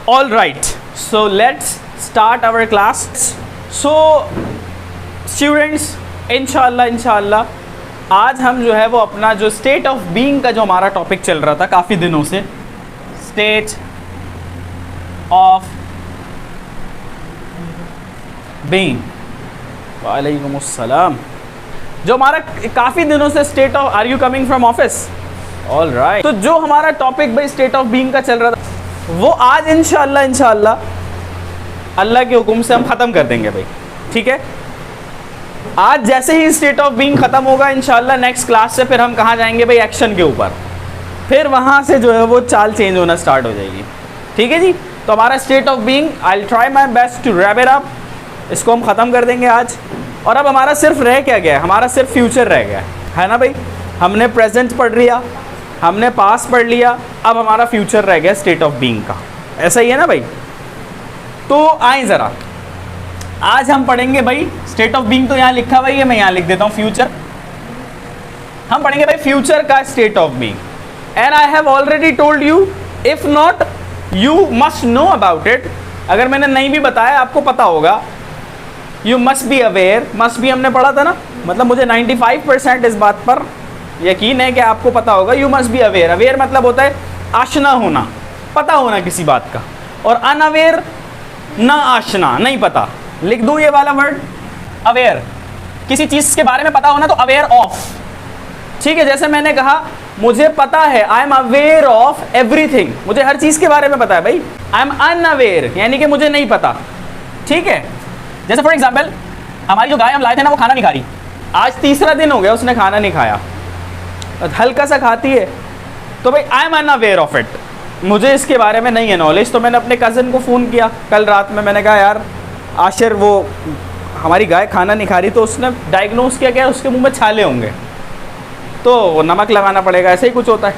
All right, so let's start our class. So students, इंशाल्लाह आज हम जो है वो अपना जो स्टेट ऑफ बीइंग का जो हमारा टॉपिक चल रहा था काफ़ी दिनों से, स्टेट ऑफ बीइंग, वालेकुम अस्सलाम, जो हमारा काफ़ी दिनों से state of, are you coming from office? All right. तो जो हमारा टॉपिक भाई स्टेट ऑफ बीइंग का चल रहा था वो आज इंशाल्लाह अल्लाह के हुक्म से हम ख़त्म कर देंगे भाई, ठीक है। आज जैसे ही स्टेट ऑफ बीइंग ख़त्म होगा इंशाल्लाह नेक्स्ट क्लास से फिर हम कहाँ जाएंगे भाई, एक्शन के ऊपर, फिर वहाँ से जो है वो चाल चेंज होना स्टार्ट हो जाएगी, ठीक है जी। तो हमारा state of being, I will try my best to wrap it up, इसको हम ख़त्म कर देंगे आज। और अब हमारा सिर्फ रह क्या गया है, हमारा सिर्फ फ्यूचर रह गया है ना भाई। हमने प्रेजेंट पढ़ लिया, हमने पास्ट पढ़ लिया, अब हमारा फ्यूचर रह गया स्टेट ऑफ बीइंग का, ऐसा ही है ना भाई। तो आए ज़रा, आज हम पढ़ेंगे भाई स्टेट ऑफ बीइंग, तो यहाँ लिखा भाई है, मैं यहाँ लिख देता हूँ फ्यूचर। हम पढ़ेंगे भाई फ्यूचर का state of being, and I have already told you, if not you must know about it. अगर मैंने नहीं भी बताया आपको पता होगा, you must be aware, must be हमने पढ़ा था ना, मतलब मुझे 95% इस बात पर यकीन है कि आपको पता होगा। You must be aware, aware मतलब होता है आशना होना, पता होना किसी बात का, और अनअवेयर ना आशना, नहीं पता। लिख दूँ ये वाला वर्ड अवेयर, किसी चीज़ के बारे में पता होना तो अवेयर ऑफ, ठीक है। जैसे मैंने कहा मुझे पता है, I am aware of everything, मुझे हर चीज़ के बारे में पता है भाई। आई एम अनअवेयर यानी कि मुझे नहीं पता, ठीक है। जैसे फॉर एग्जाम्पल हमारी जो गाय हम लाए थे ना वो खाना नहीं खा रही, आज तीसरा दिन हो गया उसने खाना नहीं खाया, हल्का सा खाती है, तो भाई I am unaware of it, मुझे इसके बारे में नहीं है नॉलेज। तो मैंने अपने कज़न को फ़ोन किया कल रात में, मैंने कहा यार आशिर वो हमारी गाय खाना नहीं खा रही, तो उसने डायग्नोस किया क्या उसके मुंह में छाले होंगे, तो नमक लगाना पड़ेगा, ऐसे ही कुछ होता है,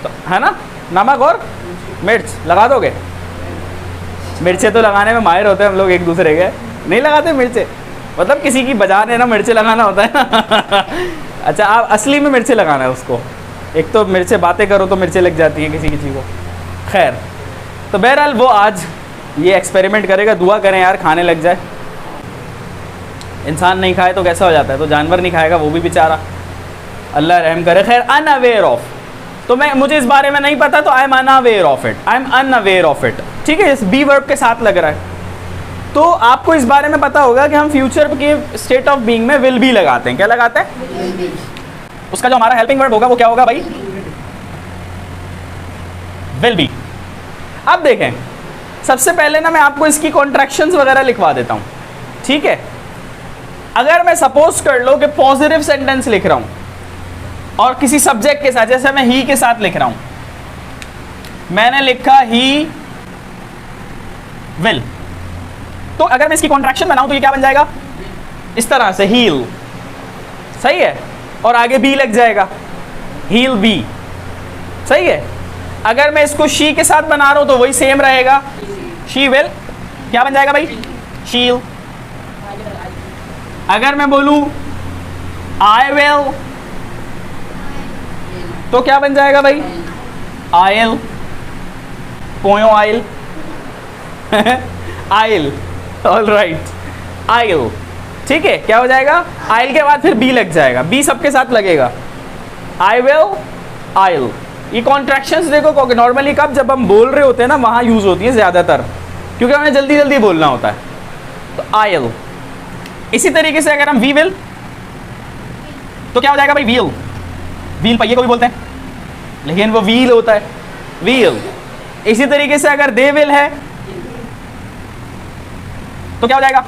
तो है ना, नमक और मिर्च लगा दोगे। मिर्चें तो लगाने में माहिर होते हैं हम लोग एक दूसरे के, नहीं लगाते मिर्चें, मतलब किसी की बाजार है ना मिर्चें लगाना होता है ना अच्छा, आप असली में मिर्चें लगाना है उसको, एक तो मिर्चें बातें करो तो मिर्चें लग जाती हैं किसी किसी को। खैर, तो बहरहाल वो आज ये एक्सपेरिमेंट करेगा, दुआ करें यार खाने लग जाए। इंसान नहीं खाए तो कैसा हो जाता है, तो जानवर नहीं खाएगा वो भी बेचारा, अल्लाह रहम करे। खैर, अनअवेयर ऑफ, तो मुझे इस बारे में नहीं पता, तो I am unaware of it, I am unaware of it, ठीक है। इस बी वर्ब के साथ लग रहा है, तो आपको इस बारे में पता होगा कि हम फ्यूचर के स्टेट ऑफ बीइंग में विल बी लगाते हैं। क्या लगाते हैं? उसका जो हमारा हेल्पिंग वर्ब होगा वो क्या होगा भाई? Will be. अब देखें, सबसे पहले ना मैं आपको इसकी कॉन्ट्रैक्शंस वगैरह लिखवा देता हूं, ठीक है। अगर मैं सपोज कर लो कि पॉजिटिव सेंटेंस लिख रहा हूं और किसी सब्जेक्ट के साथ, जैसे मैं ही के साथ लिख रहा हूं, मैंने लिखा ही विल, तो अगर मैं इसकी कॉन्ट्रैक्शन बनाऊं तो ये क्या बन जाएगा? इस तरह से हील, सही है, और आगे बी लग जाएगा, हील बी, सही है। अगर मैं इसको शी के साथ बना रहा हूं तो वही सेम रहेगा, शी विल, क्या बन जाएगा भाई? शील। अगर मैं बोलूं आई विल तो क्या बन जाएगा भाई? आयल, पोयो I'll I'll, all right, I'll, ठीक है। क्या हो जाएगा? आयल के बाद फिर बी लग जाएगा, बी सबके साथ लगेगा, आई विल, आयल। ये कॉन्ट्रैक्शंस देखो नॉर्मली कब, जब हम बोल रहे होते हैं ना वहाँ यूज़ होती है ज़्यादातर, क्योंकि हमें जल्दी जल्दी बोलना होता है, तो आयल। इसी तरीके से अगर हम वी विल तो क्या हो जाएगा भाई? व्हील, व्हील पहिए को भी बोलते हैं लेकिन वो व्हील होता है, व्हील। इसी तरीके से अगर दे विल है तो क्या हो जाएगा?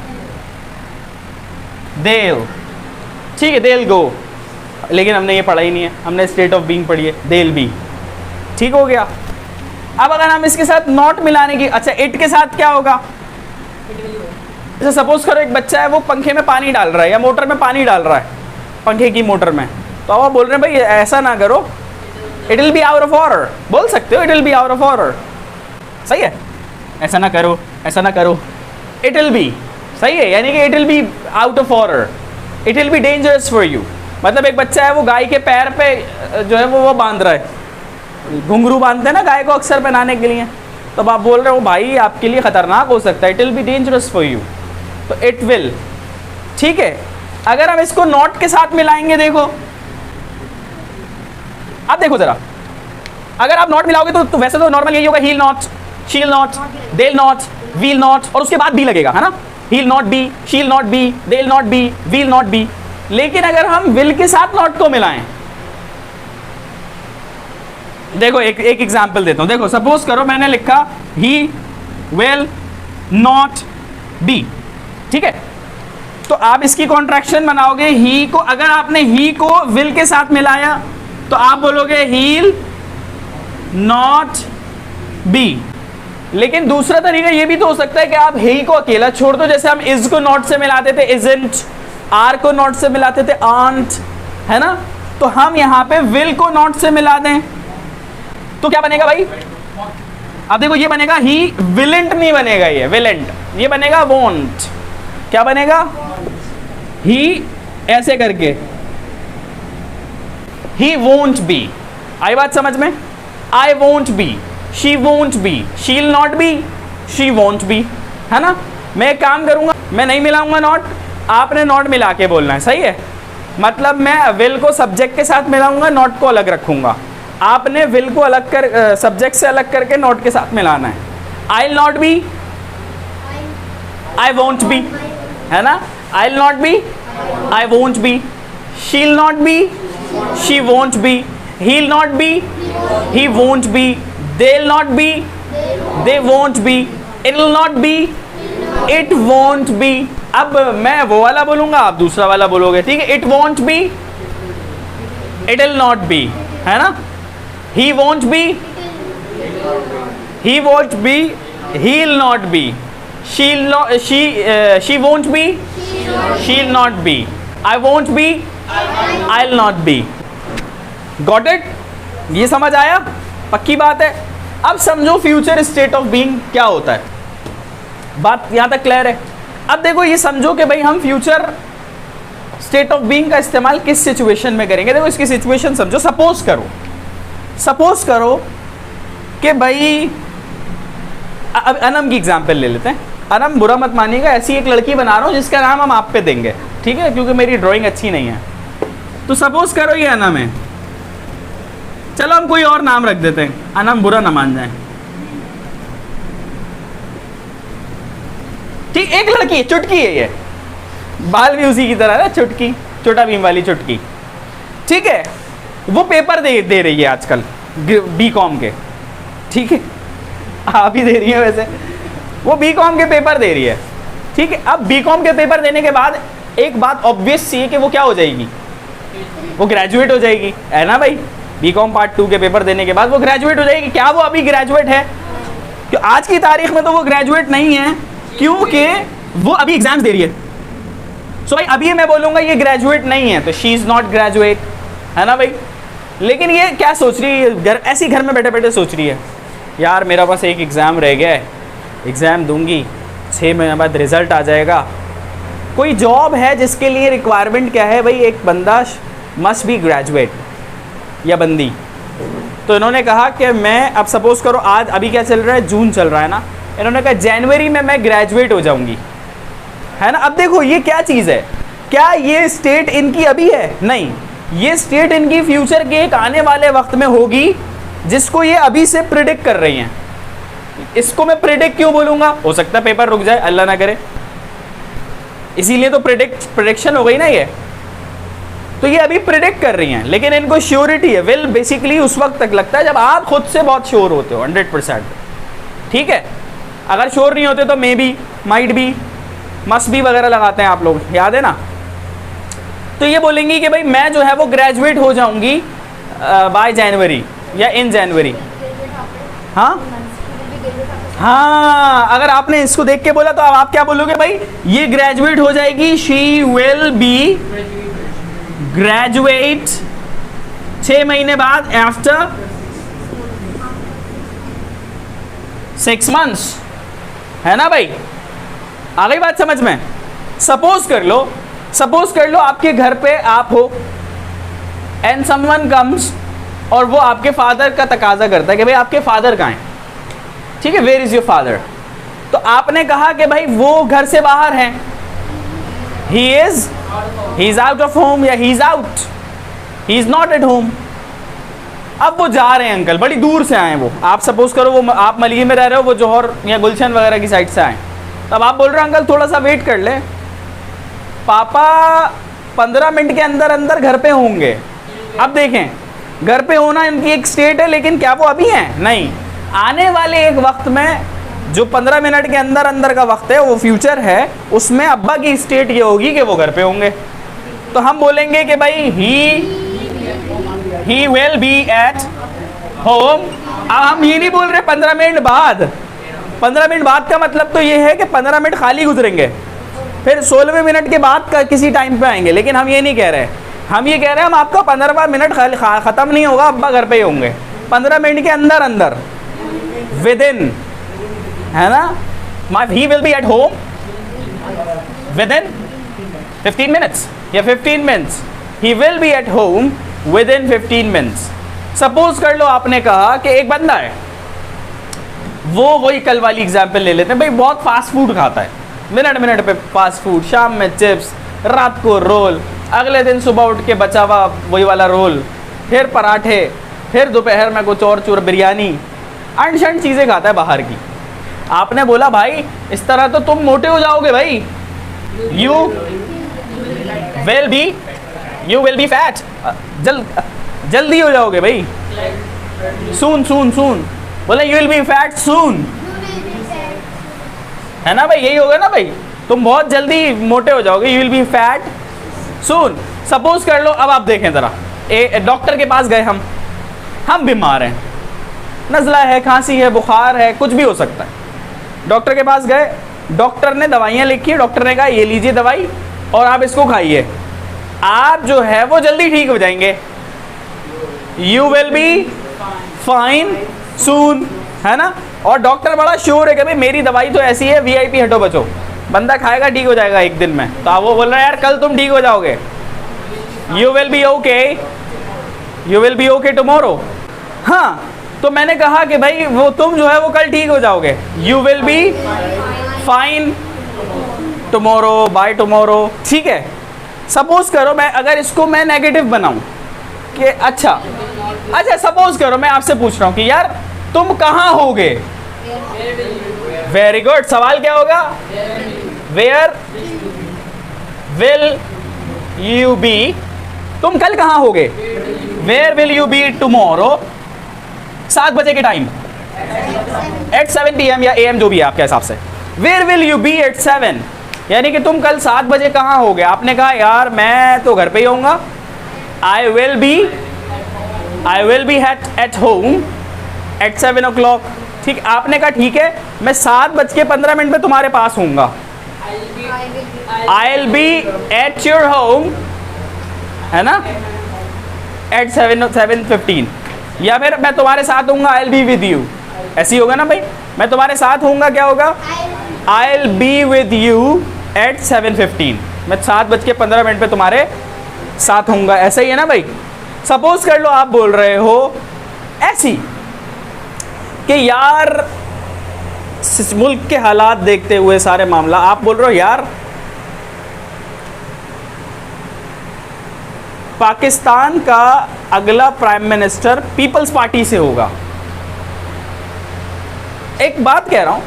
देल, ठीक है, देल गो, लेकिन हमने ये पढ़ा ही नहीं है, हमने स्टेट ऑफ बीइंग पढ़ी है, देल बी, ठीक हो गया। अब अगर हम इसके साथ नॉट मिलाने की, अच्छा इट के साथ क्या होगा? जैसे सपोज करो एक बच्चा है वो पंखे में पानी डाल रहा है या मोटर में पानी डाल रहा है, पंखे की मोटर में, तो अब आप बोल रहे हैं भाई ऐसा ना करो, it will be out of order, बोल सकते हो it will be out of order, सही है, ऐसा ना करो, ऐसा ना करो, इट विल बी, सही है, यानी कि it will be out of order, it will be dangerous for you. मतलब एक बच्चा है वो गाय के पैर पे जो है वो बांध रहा है, घुंघरू बांधते हैं ना गाय को अक्सर पहनाने के लिए, तब आप बोल रहे हो भाई आपके लिए खतरनाक हो सकता है, it will be dangerous for you, तो इट विल, ठीक है। अगर हम इसको नॉट के साथ मिलाएंगे, देखो आप देखो जरा, अगर आप नॉट मिलाओगे तो वैसे तो नॉर्मल यही होगा, हील नॉट, शील नॉट, देल नॉट, व्हील नॉट, और उसके बाद बी लगेगा, है ना, heal not be, she'll not B, देल not be, wheel not be. लेकिन अगर हम विल के साथ नॉट को मिलाएं, देखो एक एग्जांपल देता हूं, देखो सपोज करो मैंने लिखा ही विल नॉट बी, ठीक है, तो आप इसकी कॉन्ट्रैक्शन बनाओगे ही को, अगर आपने ही को विल के साथ मिलाया तो आप बोलोगे हील नॉट बी। लेकिन दूसरा तरीका ये भी तो हो सकता है कि आप ही को अकेला छोड़ दो, जैसे हम इज को नॉट से मिलाते थे इजंट, आर को नॉट से मिलाते थे आंट, है ना, तो हम यहां पे विल को नॉट से मिला दें तो क्या बनेगा भाई, अब देखो ये बनेगा ही विलेंट, नहीं बनेगा ये विलेंट, ये बनेगा वोंट। क्या बनेगा, ही ऐसे करके ही वोंट बी, आई बात समझ में, I won't be, she won't be, she'll not be, she won't be, है ना। मैं एक काम करूंगा, मैं नहीं मिलाऊंगा नॉट, आपने नॉट मिला के बोलना है, सही है, मतलब मैं विल को सब्जेक्ट के साथ मिलाऊंगा, नॉट को अलग रखूंगा, आपने विल को अलग कर सब्जेक्ट से अलग करके नॉट के साथ मिलाना है। I will not B, I won't be, है ना, I will not B, I won't be, she will not be, she won't B, he will not B, he won't be, they will not be, they won't be, it will not be, it won't be। अब मैं वो वाला बोलूंगा, आप दूसरा वाला बोलोगे, ठीक है, it won't be, it will not be, है ना, he won't be, he won't be, he will not be, she'll not, she won't be, she'll not be, I won't be, I'll not be। Got it? ये समझ आया, पक्की बात है। अब समझो फ्यूचर स्टेट ऑफ बीइंग क्या होता है, बात यहां तक क्लियर है। अब देखो ये समझो कि भाई हम फ्यूचर स्टेट ऑफ बीइंग का इस्तेमाल किस सिचुएशन में करेंगे। देखो इसकी सिचुएशन समझो, सपोज करो कि भाई अब अनम की एग्जांपल ले लेते हैं। अनम बुरा मत मानिएगा, ऐसी एक लड़की बना रहा हूं जिसका नाम हम आप पे देंगे, ठीक है, क्योंकि मेरी ड्राइंग अच्छी नहीं है। तो सपोज करो ये अनम है, चलो हम कोई और नाम रख देते हैं, अनम बुरा ना मान जाए, ठीक, एक लड़की चुटकी है, ये बाल भी उसी की तरह है, चुटकी, छोटा भीम वाली चुटकी, ठीक है, वो पेपर दे रही है आजकल बीकॉम के, ठीक है, आप ही दे रही है वैसे, वो बीकॉम के पेपर दे रही है, ठीक है। अब बीकॉम के पेपर देने के बाद एक बात ऑब्वियस सी है कि वो क्या हो जाएगी, वो ग्रेजुएट हो जाएगी, है ना भाई, बीकॉम पार्ट 2 के पेपर देने के बाद वो ग्रेजुएट हो जाएगी। क्या वो अभी ग्रेजुएट है? क्यों आज की तारीख में तो वो ग्रेजुएट नहीं है, क्योंकि वो अभी एग्जाम्स दे रही है। सो भाई अभी मैं बोलूंगा ये ग्रेजुएट नहीं है, तो शी इज नॉट ग्रेजुएट, है ना भाई। लेकिन ये क्या सोच रही है, ऐसी घर में बैठे बैठे सोच रही है, यार मेरा पास एक एग्ज़ाम रह गया है, एग्ज़ाम दूंगी, 6 महीने बाद रिजल्ट आ जाएगा। कोई जॉब है जिसके लिए रिक्वायरमेंट क्या है भाई, एक बंदा मस्ट बी ग्रेजुएट या बंदी। तो इन्होंने कहा कि मैं, अब सपोज करो आज अभी क्या चल रहा है, जून चल रहा है ना, इन्होंने कहा जनवरी में मैं ग्रेजुएट हो जाऊंगी, है ना। अब देखो ये क्या चीज़ है, क्या ये स्टेट इनकी अभी है? नहीं, ये स्टेट इनकी फ्यूचर के एक आने वाले वक्त में होगी, जिसको ये अभी से प्रिडिक्ट कर रही हैं। इसको मैं प्रिडिक्ट क्यों बोलूँगा, हो सकता है पेपर रुक जाए, अल्लाह ना करे, इसीलिए तो प्रिडिक्शन हो गई ना ये। तो ये अभी प्रिडिक्ट कर रही हैं, लेकिन इनको श्योरिटी है। विल बेसिकली उस वक्त तक लगता है जब आप खुद से बहुत श्योर होते हो 100%, ठीक है। अगर श्योर नहीं होते तो may be, might be, must be वगैरह लगाते हैं आप लोग, याद है ना। तो ये बोलेंगी कि भाई मैं जो है वो ग्रेजुएट हो जाऊंगी बाय जनवरी या इन जनवरी। हाँ, अगर आपने इसको देख के बोला तो अब आप क्या बोलोगे भाई, ये ग्रेजुएट हो जाएगी, शी विल बी ग्रेजुएट 6 महीने बाद, आफ्टर 6 मंथ्स, है ना भाई। आ गई बात समझ में। सपोज कर लो आपके घर पे आप हो एंड समवन कम्स और वो आपके फादर का तकाजा करता है कि भाई आपके फादर कहाँ हैं, ठीक है, वेयर इज योर फादर। तो आपने कहा कि भाई वो घर से बाहर हैं, he is out of home या he is out, he is not at home. अब वो जा रहे हैं अंकल, बड़ी दूर से आए वो, आप सपोज करो वो आप मलिकी में रह रहे हो, वो जौहर या गुलशन वगैरह की साइड से आए, तब आप बोल रहे हो अंकल थोड़ा सा वेट कर ले, पापा 15 मिनट के अंदर अंदर घर पे होंगे। अब देखें, घर पे होना इनकी एक स्टेट है, लेकिन क्या वो अभी हैं? नहीं, आने वाले एक वक्त में जो 15 मिनट के अंदर अंदर का वक्त है, वो फ्यूचर है, उसमें अब्बा की स्टेट ये होगी कि वो घर पे होंगे। तो हम बोलेंगे कि भाई he will be eight home. अब हम ये नहीं बोल रहे 15 मिनट बाद, 15 मिनट बाद का मतलब तो ये है कि 15 मिनट खाली गुजरेंगे, फिर 16वें मिनट के बाद का किसी टाइम पे आएंगे। लेकिन हम ये नहीं कह रहे, हम ये कह रहे हैं हम आपका 15वां मिनट ख़त्म नहीं होगा, अब्बा घर पे ही होंगे 15 मिनट के अंदर अंदर, विद इन, है ना। He will be at home with in 15 minutes या 15 minutes, he will be at home with in 15 minutes. Suppose कर लो आपने कहा कि एक बंदा है, वो वही कल वाली एग्जाम्पल ले लेते हैं, भाई बहुत फास्ट फूड खाता है, मिनट मिनट पे फास्ट फूड, शाम में चिप्स, रात को रोल, अगले दिन सुबह उठ के बचा हुआ वही वाला रोल, फिर पराठे, फिर दोपहर में कुछ और चूर बिरयानी, अनशन चीज़ें खाता है बाहर की। आपने बोला भाई इस तरह तो तुम मोटे हो जाओगे भाई, यू विल बी फैट, जल्दी हो जाओगे भाई, सून बोले यू विल बी फैट सून, है ना भाई, यही होगा ना भाई, तुम बहुत जल्दी मोटे हो जाओगे, you will B fat soon. Suppose कर लो, अब आप देखें ज़रा, डॉक्टर के पास गए, हम बीमार हैं, नज़ला है, खांसी है, बुखार है, कुछ भी हो सकता है। डॉक्टर के पास गए, डॉक्टर ने दवाइयाँ लिखी, डॉक्टर ने कहा ये लीजिए दवाई और आप इसको खाइए, आप जो है वो जल्दी ठीक हो जाएंगे, यू विल बी फाइन सून, है ना। और डॉक्टर बड़ा श्योर है कि भाई मेरी दवाई तो ऐसी है, VIP हटो बचो, बंदा खाएगा ठीक हो जाएगा एक दिन में। तो आप वो बोल रहे हैं यार कल तुम ठीक हो जाओगे, you will B okay tomorrow. हाँ, तो मैंने कहा कि भाई वो तुम जो है वो कल ठीक हो जाओगे, you will be fine tomorrow, by tomorrow, ठीक है। सपोज करो मैं अगर इसको मैं नेगेटिव बनाऊं कि अच्छा सपोज करो मैं आपसे पूछ रहा हूं कि यार तुम कहाँ होगे, वेरी गुड, सवाल क्या होगा, वेयर विल यू बी, तुम कल कहाँ होगे, where will you be tomorrow, 7 बजे के टाइम, एट 7 PM या AM जो भी है आपके हिसाब से, where will you be at 7, यानी कि तुम कल 7 बजे कहाँ होगे। आपने कहा यार मैं तो घर पे ही होऊंगा, I will be at home at 7 o'clock, ठीक। आपने कहा ठीक है मैं 7:15 में तुम्हारे पास होऊंगा, I will be at your home, है ना, एट 7:15, या फिर मैं तुम्हारे साथ होऊंगा, I will be with you, ऐसे ही होगा ना भाई, मैं तुम्हारे साथ होऊंगा, क्या होगा, I will be with you at 7:15, मैं 7:15 पे तुम्हारे साथ होऊंगा, ऐसा ही है ना भाई। सपोज कर लो आप बोल रहे हो ऐसी कि यार मुल्क के हालात देखते हुए सारे मामला, आप बोल रहे हो यार पाकिस्तान का अगला प्राइम मिनिस्टर पीपल्स पार्टी से होगा। एक बात कह रहा हूं,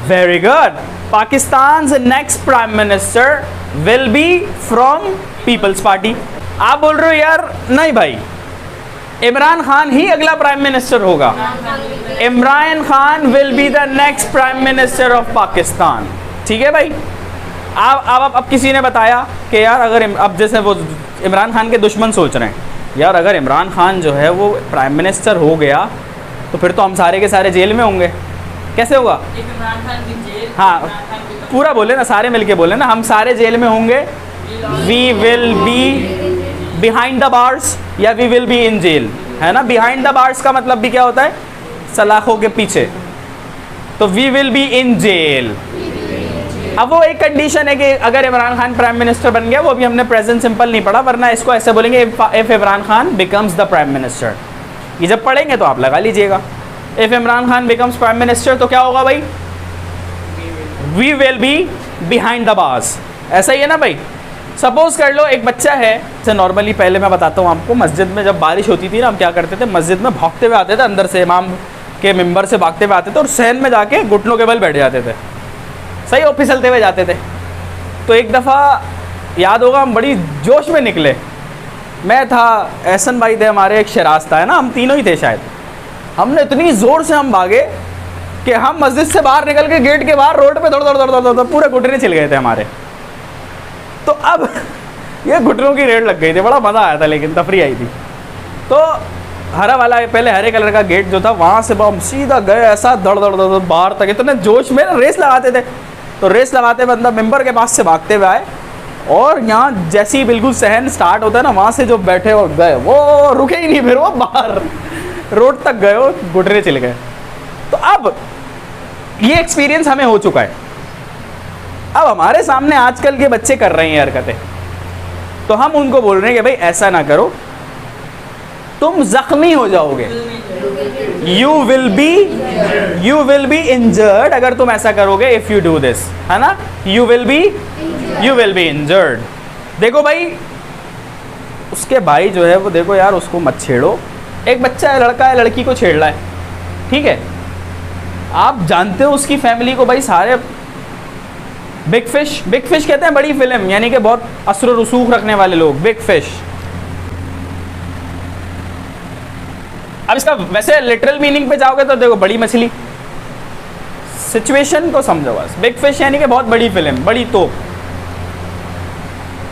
very good, Pakistan next prime minister will be from People's Party. आप बोल रहे हो यार नहीं भाई, इमरान खान ही अगला प्राइम मिनिस्टर होगा, Imran Khan will be the next prime minister of Pakistan, ठीक है भाई। अब किसी ने बताया कि यार अगर अब जैसे वो इमरान खान के दुश्मन सोच रहे हैं यार अगर इमरान खान जो है वो प्राइम मिनिस्टर हो गया तो फिर तो हम सारे के सारे जेल में होंगे, कैसे होगा, इमरान खान की जेल, हाँ पूरा बोले ना, सारे मिलके बोले ना, हम सारे जेल में होंगे, we will be behind the bars या we will be in jail, है ना। बिहाइंड द बार्स का मतलब भी क्या होता है, सलाखों के पीछे, तो we will be in jail. अब वो एक कंडीशन है कि अगर इमरान खान प्राइम मिनिस्टर बन गया, वो भी हमने प्रेजेंट सिंपल नहीं पढ़ा, वरना इसको ऐसे बोलेंगे if Imran Khan becomes the prime minister, ये जब पढ़ेंगे तो आप लगा लीजिएगा। If Imran Khan becomes prime minister तो क्या होगा भाई, we will be behind the bars. ऐसा ही है ना भाई। सपोज कर लो एक बच्चा है, जैसे नॉर्मली पहले मैं बताता हूँ आपको, मस्जिद में जब बारिश होती थी ना, हम क्या करते थे, मस्जिद में भागते हुए आते थे, अंदर से इमाम के मिंबर से भागते हुए आते थे और सहन में जाके घुटनों के बल बैठ जाते थे, सही, और फिसलते हुए जाते थे। तो एक दफ़ा याद होगा हम बड़ी जोश में निकले, मैं था, एहसन भाई थे हमारे, एक शराज था, है ना, हम तीनों ही थे शायद। हमने इतनी ज़ोर से हम भागे कि हम मस्जिद से बाहर निकल के गेट के बाहर रोड पे दौड़ दौड़ दौड़ दौड़ दौड़ पूरे घुटने छिल गए थे हमारे। तो अब ये घुटनों की रेड लग गई थी, बड़ा मज़ा आया था, लेकिन तफरी आई थी। तो हरा वाला पहले हरे कलर का गेट जो था, वहाँ से हम सीधा गए, ऐसा दौड़ दौड़ दौड़ बाहर तक, इतने जोश में रेस लगाते थे। तो रेस लगाते बंदा मेंबर के पास से भागते हुए आए, और यहाँ जैसे ही बिल्कुल सहन स्टार्ट होता है ना, वहाँ से जो बैठे और गए वो रुके ही नहीं, फिर वो बाहर रोड तक गए, वो घुटने चले गए। तो अब ये एक्सपीरियंस हमें हो चुका है। अब हमारे सामने आजकल के बच्चे कर रहे हैं हरकतें, तो हम उनको बोल रहे हैं कि भाई ऐसा ना करो, तुम जख्मी हो जाओगे, यू विल बी इंजर्ड अगर तुम ऐसा करोगे, इफ यू डू दिस, है ना, यू विल बी इंजर्ड। देखो भाई, उसके भाई जो है वो, देखो यार उसको मत छेड़ो। एक बच्चा है, लड़का है, लड़की को छेड़ रहा है, ठीक है, आप जानते हो उसकी फैमिली को भाई सारे बिग फिश कहते हैं, बड़ी फिल्म, यानी कि बहुत असर रसूख रखने वाले लोग, बिग फिश। अब इसका वैसे लिटरल मीनिंग पे जाओगे तो देखो, बड़ी मछली, सिचुएशन को समझो बस। बिग फिश यानी कि बहुत बड़ी फिल्म, बड़ी तोप।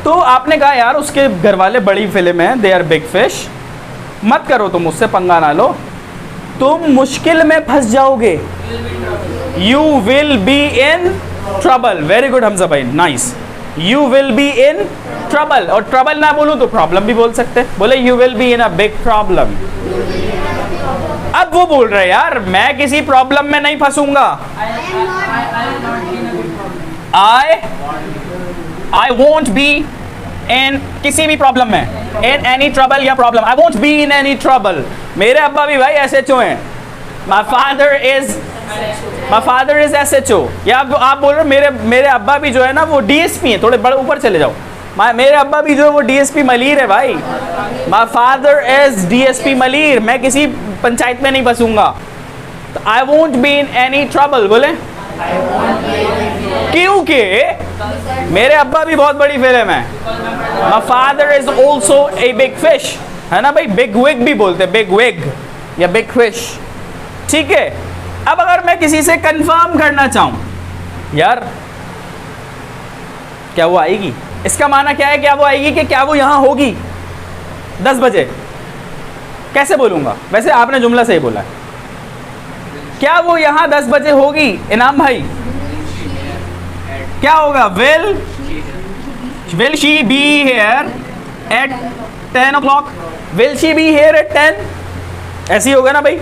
तो आपने कहा यार उसके घर वाले बड़ी फिल्म है, दे आर बिग फिश, मत करो, तुम उससे पंगा ना लो, तुम मुश्किल में फंस जाओगे, you will be in trouble. Very good Hamza भाई, nice, you will be in trouble. और ट्रबल ना बोलूं तो प्रॉब्लम भी बोल सकते, बोले you will be in a big problem. अब वो बोल रहे यार मैं किसी प्रॉब्लम में नहीं फंसूंगा, आई वोंट बी इन किसी भी प्रॉब्लम में, इन एनी ट्रबल या problem, I won't be in any trouble. मेरे अब्बा भी भाई SHO हैं, माई फादर इज SHO। या आप बोल रहे हो मेरे अब्बा भी जो है ना वो DSP हैं, थोड़े बड़े ऊपर चले जाओ, मेरे अब्बा भी जो है वो DSP मलीर है भाई, my father is DSP Malir. मैं किसी पंचायत में नहीं फंसूंगा, तो आई won't be in any trouble, बोले क्योंकि मेरे अब्बा भी बहुत बड़ी फिल्म है, my father is also a big fish, है ना भाई, बिग विग भी बोलते हैं, बिग विग या बिग फिश, ठीक है। अब अगर मैं किसी से कंफर्म करना चाहूं यार क्या वो आएगी, इसका माना क्या है, क्या वो आएगी कि क्या वो यहां होगी 10 बजे, कैसे बोलूंगा, वैसे आपने जुमला सही बोला है, क्या वो यहां 10 बजे होगी इनाम भाई, क्या होगा, will she be here at 10 o'clock, will she be here at 10, ऐसे ही होगा ना भाई।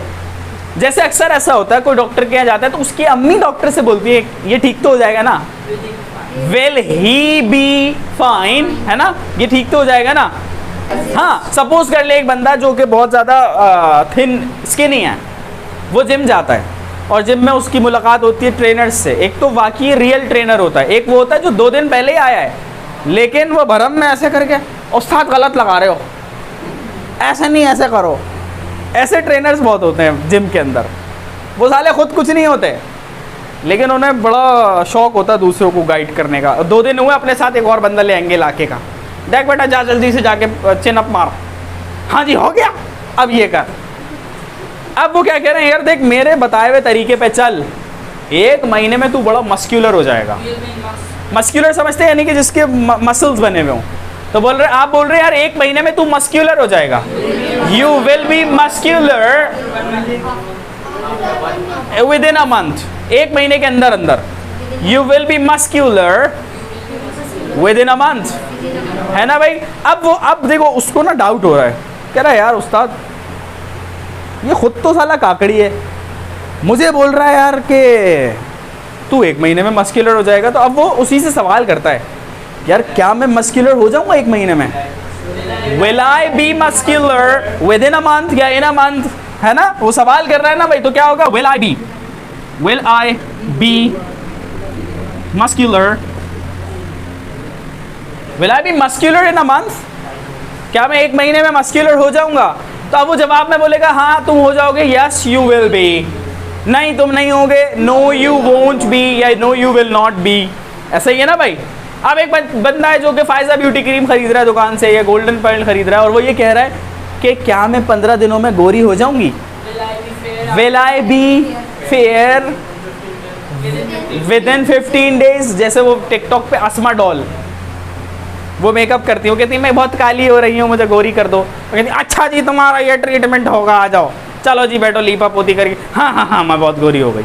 जैसे अक्सर ऐसा होता है, कोई डॉक्टर के यहाँ जाता है तो उसकी अम्मी डॉक्टर से बोलती है ये ठीक तो हो जाएगा ना, विल ही बी फाइन, है ना, ये ठीक तो हो जाएगा ना। हाँ, सपोज कर ले एक बंदा जो कि बहुत ज़्यादा थिन स्किनी है, वो जिम जाता है और जिम में उसकी मुलाकात होती है ट्रेनर्स से। एक तो वाकई रियल ट्रेनर होता है, एक वो होता है जो 2 दिन पहले ही आया है, लेकिन वो भरम में ऐसे करके उस्ताद गलत लगा रहे हो, ऐसे नहीं ऐसे करो। ऐसे ट्रेनर्स बहुत होते हैं जिम के अंदर, वो साले खुद कुछ नहीं होते लेकिन उन्हें बड़ा शौक होता है दूसरों को गाइड करने का। 2 दिन हुए, अपने साथ एक और बंदा ले आएंगे इलाके का, देख बेटा जा जल्दी से जाके चिन अप मार, हाँ जी हो गया, अब ये कर। अब वो क्या कह रहे हैं यार देख मेरे बताए हुए तरीके पे चल, 1 महीने में तू बड़ा मस्क्यूलर हो जाएगा। मस्क्यूलर समझते हैं यानी कि जिसके मसल्स बने हुए हों, तो बोल रहे आप बोल रहे यार 1 महीने में तू मस्क्यूलर हो जाएगा, you will B muscular within a month, 1 महीने के अंदर अंदर you will B muscular within a month, है ना भाई। अब देखो उसको ना डाउट हो रहा है, कह रहा है यार उस्ताद ये खुद तो साला काकड़ी है, मुझे बोल रहा है यार कि तू 1 महीने में मस्क्यूलर हो जाएगा। तो अब वो उसी से सवाल करता है यार क्या मैं मस्क्यूलर हो जाऊंगा 1 महीने में, will I be muscular within a month या इन अ मंथ, है ना, वो सवाल कर रहा है ना भाई, तो क्या होगा, will I be muscular, will I be muscular in a month, क्या मैं 1 महीने में मस्क्यूलर हो जाऊंगा? तो अब वो जवाब में बोलेगा हाँ तुम हो जाओगे, यस यू विल बी, नहीं तुम नहीं होगे, नो यू वोंट बी, या no you will not be, ऐसा ही है ना भाई। अब एक बंदा है जो कि फायजा ब्यूटी क्रीम खरीद रहा है दुकान से, या गोल्डन पॉइंट खरीद रहा है, और वो ये कह रहा है कि क्या मैं 15 दिनों में गोरी हो जाऊंगी? Will I be fair with in 15 days? जैसे वो टिकटॉक पे अस्मा डॉल वो मेकअप करती हूँ, कहती मैं बहुत काली हो रही हूँ मुझे गोरी कर दो, कहती अच्छा जी तुम्हारा ये ट्रीटमेंट होगा, आ जाओ, चलो जी बैठो लीपा पोती करके, हाँ हाँ हाँ मैं बहुत गोरी हो गई।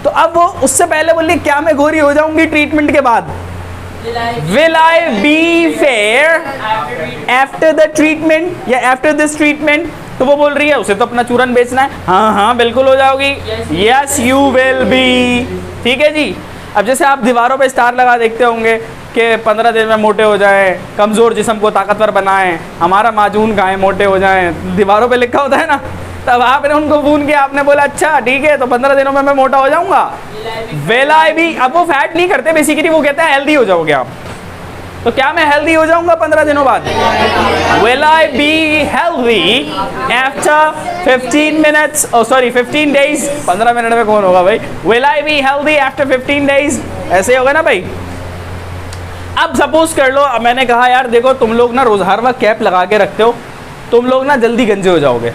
तो अब वो उससे पहले बोली क्या मैं गोरी हो जाऊंगी ट्रीटमेंट के बाद? Will I be fair after the treatment या आफ्टर दिस ट्रीटमेंट? तो वो बोल रही है उसे तो अपना चूरन बेचना है, हाँ हाँ बिल्कुल हो जाओगी, यस यू विल बी। ठीक है जी। अब जैसे आप दीवारों पे स्टार लगा देखते होंगे कि 15 दिन में मोटे हो जाएं, कमज़ोर जिस्म को ताकतवर बनाएं, हमारा माजून खाएं, मोटे हो जाएं, दीवारों पे लिखा होता है ना। तब आपने उनको फोन किया, आपने बोला अच्छा ठीक है तो 15 दिनों में मैं मोटा हो जाऊंगा, विल आई बी। अब वो फैट नहीं करते बेसिकली, वो कहते हैं हेल्दी हो जाओगे आप। तो क्या मैं हेल्दी हो जाऊंगा 15 दिनों बाद? Will I be healthy after 15 minutes, oh sorry 15 days, 15 minute में कौन होगा भाई? Will I be healthy after 15 days, ऐसे होगा ना भाई। अब सपोज कर लो, अब मैंने कहा यार देखो तुम लोग ना रोज हर वक्त कैप लगा के रखते हो, तुम लोग ना जल्दी गंजे हो जाओगे।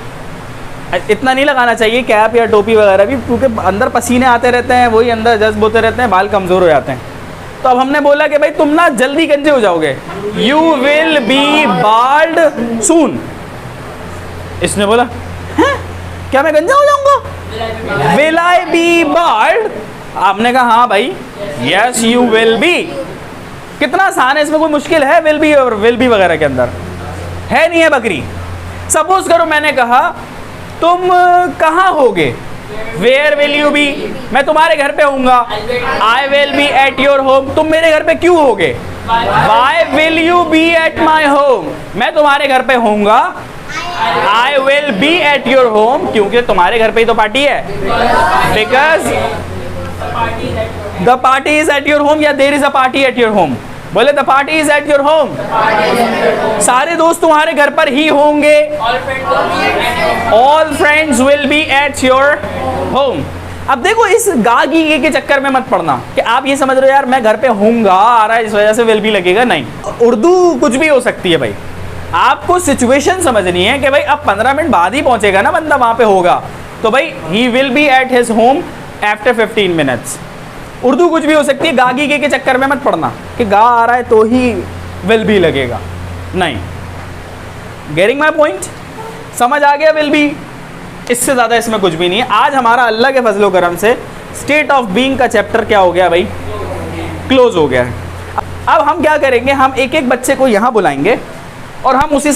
इतना नहीं लगाना चाहिए कैप या टोपी वगैरह भी, क्योंकि अंदर पसीने आते रहते हैं, वही अंदर जज्ब होते रहते हैं, बाल कमज़ोर हो जाते हैं। तो अब हमने बोला कि भाई तुम ना जल्दी गंजे हो जाओगे, you will be bald soon. इसने बोला हैं? क्या मैं गंजा हो जाऊंगा? Will I be bald? आपने कहा हाँ भाई, यस यू विल बी। कितना आसान है, इसमें कोई मुश्किल है विल बी और विल बी वगैरह के अंदर? है नहीं है बकरी। सपोज करो मैंने कहा तुम कहाँ होगे, वेयर विल यू बी? मैं तुम्हारे घर पे होऊंगा, I will be at your home. तुम मेरे घर पे क्यों होगे? Why will you be at my home? मैं तुम्हारे घर पे होऊंगा, I will be at your home, क्योंकि तुम्हारे घर पे ही तो पार्टी है, because the party is at your home, या there is a party at your home. बोले the party is at your home, सारे दोस्त तुम्हारे घर पर ही होंगे, all friends will be at your home. अब देखो इस गा गी के चक्कर में मत पड़ना कि आप ये समझ रहे हो यार मैं घर पे होऊंगा आ रहा है इस वजह से विल बी लगेगा, नहीं। उर्दू कुछ भी हो सकती है भाई, आपको सिचुएशन समझनी है कि भाई अब 15 मिनट बाद ही पहुंचेगा ना बंदा वहां पे होगा, तो भाई he will be at his home after 15 minutes. Urdu कुछ भी हो सकती है, गागी के चक्कर में मत पड़ना कि गा आ रहा है तो ही विल बी लगेगा, नहीं। Getting my point? समझ आ गया विल बी? इससे ज़्यादा इसमें कुछ भी नहीं है। आज हमारा अल्लाह के फजलो करम से स्टेट ऑफ बीइंग का चैप्टर क्या हो गया भाई? क्लोज हो गया है। अब हम क्या करेंगे, हम एक एक बच्चे को यहाँ बुलाएंगे और हम उस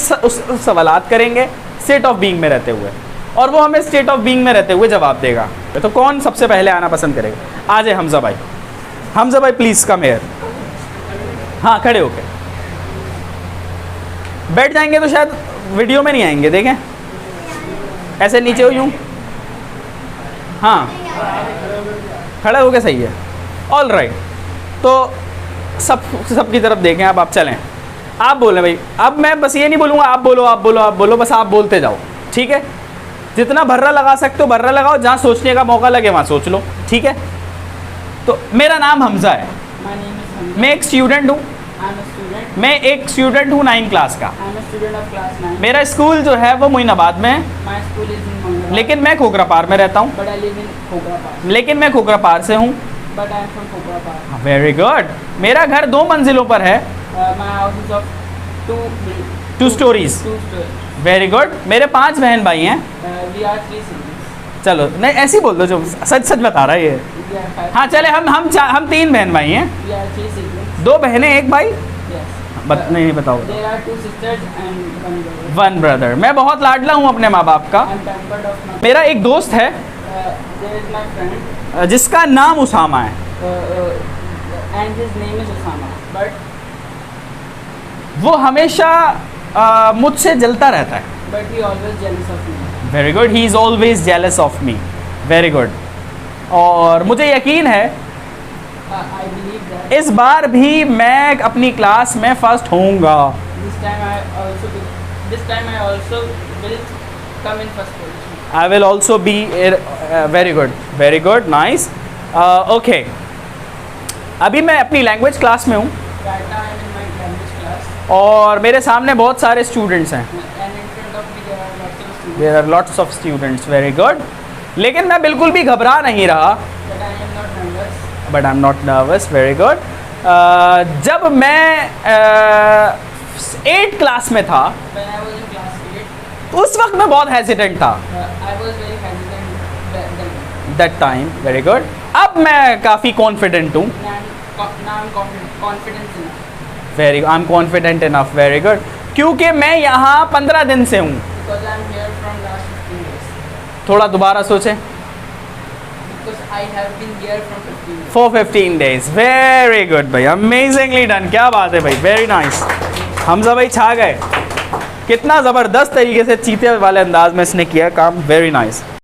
सवालात करेंगे स्टेट ऑफ बीइंग में रहते हुए, और वो हमें स्टेट ऑफ बीइंग में रहते हुए जवाब देगा। तो कौन सबसे पहले आना पसंद करेगा? आ जाए हमजा भाई। हमजा भाई प्लीज़ कम हियर। हाँ खड़े होके बैठ जाएंगे तो शायद वीडियो में नहीं आएंगे, देखें ऐसे नीचे हो यूँ, हाँ खड़े होके सही है, ऑल राइट। तो सबकी तरफ देखें। अब आप चलें, आप बोलें भाई। अब मैं बस ये नहीं बोलूँगा आप बोलो आप बोलो आप बोलो, बस आप बोलते जाओ, ठीक है? जितना भर्रा लगा सकते हो भर्रा लगाओ, जहाँ सोचने का मौका लगे वहाँ सोच लो, ठीक है? तो मेरा नाम हमजा है, मैं एक स्टूडेंट हूँ, मैं एक स्टूडेंट हूँ 9 क्लास का। मेरा स्कूल जो है वो मोइनाबाद में है, लेकिन मैं खोखरापार में रहता हूँ, लेकिन मैं खोखरापार से हूँ। Very good. मेरा घर 2 मंजिलों पर है, 2 स्टोरीज। Very good. मेरे 5 बहन भाई हैं। चलो नहीं ऐसे ही बोल दो जो सच सच बता रहा है ये। हाँ चले हम 3 बहन भाई हैं, 2 बहनें 1 भाई। नहीं बताओ। 1 ब्रदर। मैं बहुत लाडला हूँ अपने माँ बाप का। मेरा एक दोस्त है जिसका नाम उसामा है, वो हमेशा मुझसे जलता रहता है। But he always jealous of me. Very good, he is always jealous of me, very good. और मुझे यकीन है I believe that. इस बार भी मैं अपनी क्लास में फर्स्ट होऊंगा। This time I also will come in first position. I will also be, very good, nice. Okay, अभी मैं अपनी लैंग्वेज क्लास में हूँ Right now I am in my language class, और मेरे सामने बहुत सारे स्टूडेंट्स हैं। and in front of me there are lots of students. There are lots of students, very good. लेकिन मैं बिल्कुल भी घबरा नहीं रहा, But I am not nervous. But I am not nervous, very good. जब मैं 8 क्लास में था When I was in class 8, उस वक्त मैं बहुत हेजिटेंट था, I was very hesitant then. That time, very good. अब मैं काफ़ी कॉन्फिडेंट हूँ, Now I'm confident enough. I am confident enough, very good, क्योंकि मैं यहाँ 15 दिन से हूँ। Because I'm here from last 15 days. थोड़ा दोबारा सोचें, Because I have been here from 15 days. For 15 days, very good भाई, अमेजिंगली डन, क्या बात है भाई, वेरी नाइस। हमजा भाई छा गए, कितना ज़बरदस्त तरीके से चीते वाले अंदाज में इसने किया काम, वेरी नाइस।